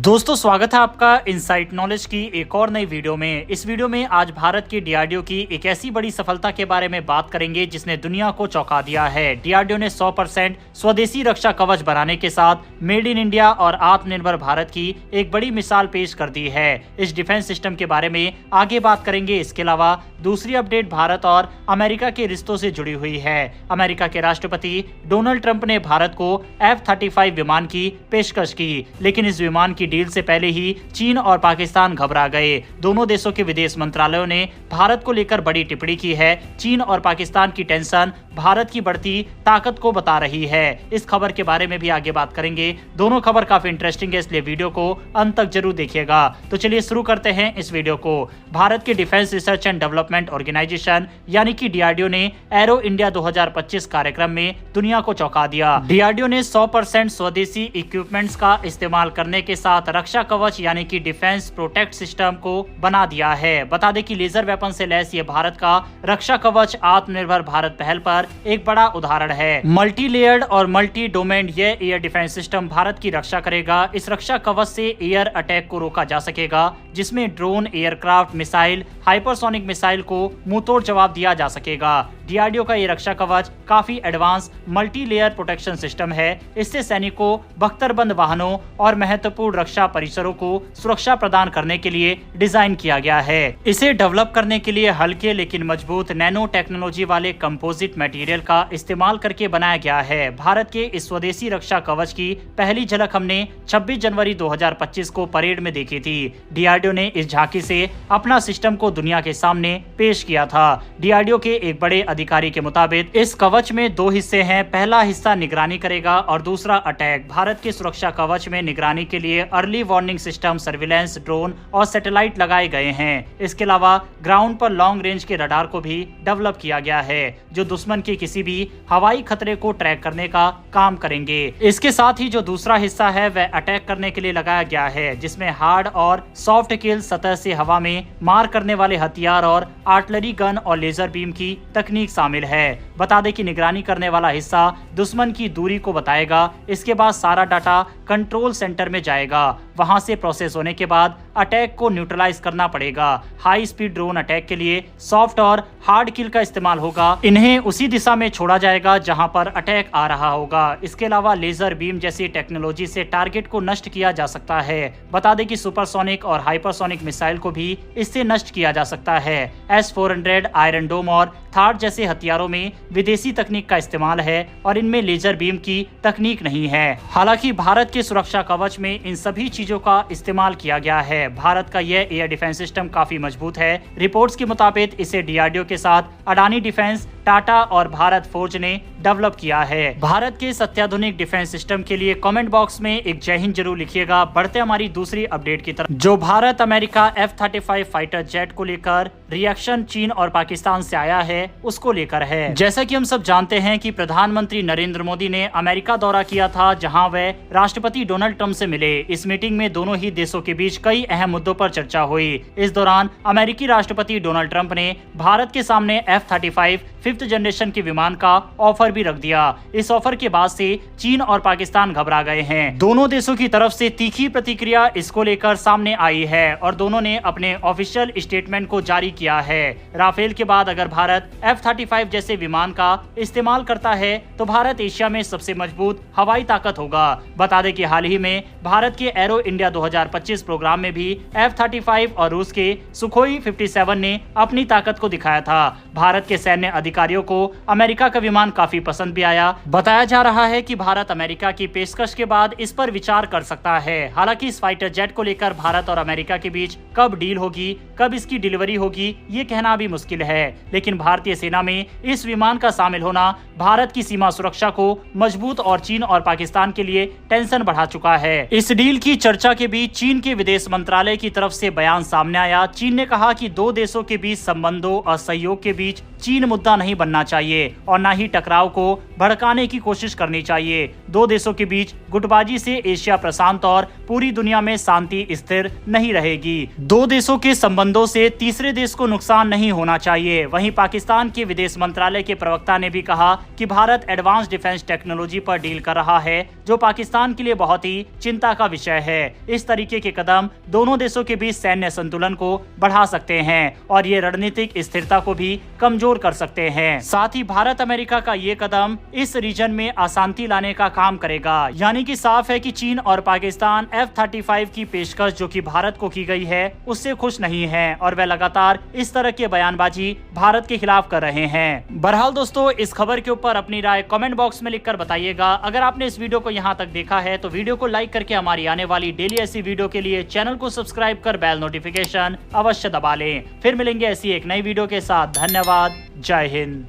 दोस्तों स्वागत है आपका इनसाइट नॉलेज की एक और नई वीडियो में। इस वीडियो में आज भारत की डीआरडीओ की एक ऐसी बड़ी सफलता के बारे में बात करेंगे जिसने दुनिया को चौंका दिया है। डीआरडीओ ने 100% स्वदेशी रक्षा कवच बनाने के साथ मेड इन इंडिया और आत्मनिर्भर भारत की एक बड़ी मिसाल पेश कर दी है। इस डिफेंस सिस्टम के बारे में आगे बात करेंगे। इसके अलावा दूसरी अपडेट भारत और अमेरिका के रिश्तों से जुड़ी हुई है। अमेरिका के राष्ट्रपति डोनाल्ड ट्रंप ने भारत को F-35 विमान की पेशकश की, लेकिन इस विमान की डील से पहले ही चीन और पाकिस्तान घबरा गए। दोनों देशों के विदेश मंत्रालयों ने भारत को लेकर बड़ी टिप्पणी की है। चीन और पाकिस्तान की टेंशन भारत की बढ़ती ताकत को बता रही है। इस खबर के बारे में भी आगे बात करेंगे। दोनों खबर काफी इंटरेस्टिंग है, इसलिए वीडियो को अंत तक जरूर देखिएगा। तो चलिए शुरू करते हैं इस वीडियो को। भारत के defence research and development organisation यानी कि डीआरडीओ ने एरो इंडिया 2025 कार्यक्रम में दुनिया को चौंका दिया। डीआरडीओ ने 100% स्वदेशी इक्विपमेंट्स का इस्तेमाल करने के साथ रक्षा कवच यानी कि डिफेंस प्रोटेक्ट सिस्टम को बना दिया है। बता दें कि लेजर वेपन से लैस ये भारत का रक्षा कवच आत्मनिर्भर भारत पहल पर एक बड़ा उदाहरण है। मल्टी लेयर्ड और मल्टी डोमेन ये एयर डिफेंस सिस्टम भारत की रक्षा करेगा। इस रक्षा कवच से एयर अटैक को रोका जा सकेगा, जिसमें drone, aircraft, missile, hypersonic missile को मुंहतोड़ जवाब दिया जा सकेगा। डीआरडीओ का ये रक्षा कवच काफी advance multi layer protection system है। इससे सैनिकों, बख्तरबंद वाहनों और महत्वपूर्ण रक्षा परिसरों को सुरक्षा प्रदान करने के लिए डिजाइन किया गया है। इसे डेवलप करने के लिए हल्के लेकिन मजबूत नैनो टेक्नोलॉजी वाले कंपोजिट मटेरियल का इस्तेमाल करके बनाया गया है। भारत के इस स्वदेशी रक्षा कवच की पहली झलक हमने 26 जनवरी 2025 को परेड में देखी थी। डीआरडीओ ने इस झांकी से अपना सिस्टम को दुनिया के सामने पेश किया था। डीआरडीओ के एक बड़े अधिकारी के मुताबिक इस कवच में दो हिस्से हैं। पहला हिस्सा निगरानी करेगा और दूसरा अटैक। भारत के सुरक्षा कवच में निगरानी के लिए early warning system, surveillance, drone और सैटेलाइट लगाए गए हैं। इसके अलावा ग्राउंड पर लॉन्ग रेंज के रडार को भी डेवलप किया गया है, जो दुश्मन के किसी भी हवाई खतरे को ट्रैक करने का काम करेंगे। इसके साथ ही जो दूसरा हिस्सा है वह अटैक करने के लिए लगाया गया है, जिसमें हार्ड और सॉफ्ट किल, सतह से हवा में मार करने वाले हथियार और आर्टिलरी गन और लेजर बीम की तकनीक शामिल है। बता दें कि निगरानी करने वाला हिस्सा दुश्मन की दूरी को बताएगा। इसके बाद सारा डाटा कंट्रोल सेंटर में जाएगा। वहां से प्रोसेस होने के बाद अटैक को न्यूट्रलाइज करना पड़ेगा। हाई स्पीड ड्रोन अटैक के लिए सॉफ्ट और हार्ड किल का इस्तेमाल होगा। इन्हें उसी दिशा में छोड़ा जाएगा जहां पर अटैक आ रहा होगा। इसके अलावा लेजर बीम जैसी टेक्नोलॉजी से टारगेट को नष्ट किया जा सकता है। बता दें कि सुपरसोनिक और हाइपरसोनिक मिसाइल को भी इससे नष्ट किया जा सकता है। S-400, आयरन डोम और थार्ड जैसे हथियारों में विदेशी तकनीक का इस्तेमाल है और इनमें लेजर बीम की तकनीक नहीं है। हालांकि भारत के सुरक्षा कवच में इन सभी चीजों का इस्तेमाल किया गया है। भारत का यह एयर डिफेंस सिस्टम काफी मजबूत है। रिपोर्ट्स के मुताबिक इसे डीआरडीओ के साथ अडानी डिफेंस, टाटा और भारत फोर्ज ने डेवलप किया है। भारत के इस अत्याधुनिक डिफेंस सिस्टम के लिए कमेंट बॉक्स में एक जय हिंद जरूर लिखिएगा। बढ़ते हमारी दूसरी अपडेट की तरफ। जो Bharat America F-35 fighter jet को लेकर रिएक्शन चीन और पाकिस्तान से आया है, उसको लेकर है। जैसा कि हम सब जानते हैं कि प्रधानमंत्री नरेंद्र मोदी ने अमेरिका दौरा किया था, जहां वह राष्ट्रपति डोनाल्ड ट्रंप से मिले। इस मीटिंग में दोनों ही देशों के बीच कई अहम मुद्दों पर चर्चा हुई। इस दौरान अमेरिकी राष्ट्रपति डोनाल्ड ट्रंप ने भारत के सामने F-35 5th जनरेशन के विमान का ऑफर भी रख दिया। इस ऑफर के बाद से चीन और पाकिस्तान घबरा गए हैं। दोनों देशों की तरफ से तीखी प्रतिक्रिया इसको लेकर सामने आई है और दोनों ने अपने ऑफिशियल स्टेटमेंट को जारी किया है। राफेल के बाद अगर भारत F-35 जैसे विमान का इस्तेमाल करता है तो भारत एशिया में सबसे मजबूत हवाई ताकत होगा। बता दें कि हाल ही में भारत के एरो इंडिया 2025 प्रोग्राम में भी F-35 और रूस के सुखोई 57 ने अपनी ताकत को दिखाया था। भारत के सैन्य अधिकारियों को अमेरिका का विमान काफी पसंद भी आया। बताया जा रहा है कि भारत अमेरिका की पेशकश के बाद इस पर विचार कर सकता है। हालांकि इस फाइटर जेट को लेकर भारत और अमेरिका के बीच कब डील होगी, कब इसकी डिलीवरी होगी, ये कहना भी मुश्किल है। लेकिन भारतीय सेना में इस विमान का शामिल होना भारत की सीमा सुरक्षा को मजबूत और चीन और पाकिस्तान के लिए टेंशन बढ़ा चुका है। इस डील की चर्चा के बीच चीन के विदेश मंत्रालय की तरफ से बयान सामने आया। चीन ने कहा कि दो देशों के बीच संबंधों और सहयोग के बीच चीन मुद्दा नहीं बनना चाहिए और न ही टकराव को भड़काने की कोशिश करनी चाहिए। दो देशों के बीच गुटबाजी से एशिया प्रशांत और पूरी दुनिया में शांति स्थिर नहीं रहेगी। दो देशों के संबंधों से तीसरे देश को नुकसान नहीं होना चाहिए। वहीं पाकिस्तान के विदेश मंत्रालय के प्रवक्ता ने भी कहा कि भारत एडवांस डिफेंस टेक्नोलॉजी पर डील कर रहा है, जो पाकिस्तान के लिए बहुत ही चिंता का विषय है। इस तरीके के कदम दोनों देशों के बीच सैन्य संतुलन को बढ़ा सकते हैं और ये रणनीतिक स्थिरता को भी कमजोर कर सकते हैं। साथ ही भारत अमेरिका का ये कदम इस रीजन में अशांति लाने का काम करेगा। यानी कि साफ है कि चीन और पाकिस्तान F-35 की पेशकश जो कि भारत को की गई है उससे खुश नहीं है और वह लगातार इस तरह के बयानबाजी भारत के खिलाफ कर रहे हैं। बहरहाल दोस्तों, इस खबर के ऊपर अपनी राय कमेंट बॉक्स में लिखकर बताइएगा। अगर आपने इस वीडियो को यहाँ तक देखा है तो वीडियो को लाइक करके हमारी आने वाली डेली ऐसी वीडियो के लिए चैनल को सब्सक्राइब कर बेल नोटिफिकेशन अवश्य दबा लें। फिर मिलेंगे ऐसी एक नई वीडियो के साथ। धन्यवाद। जय हिंद।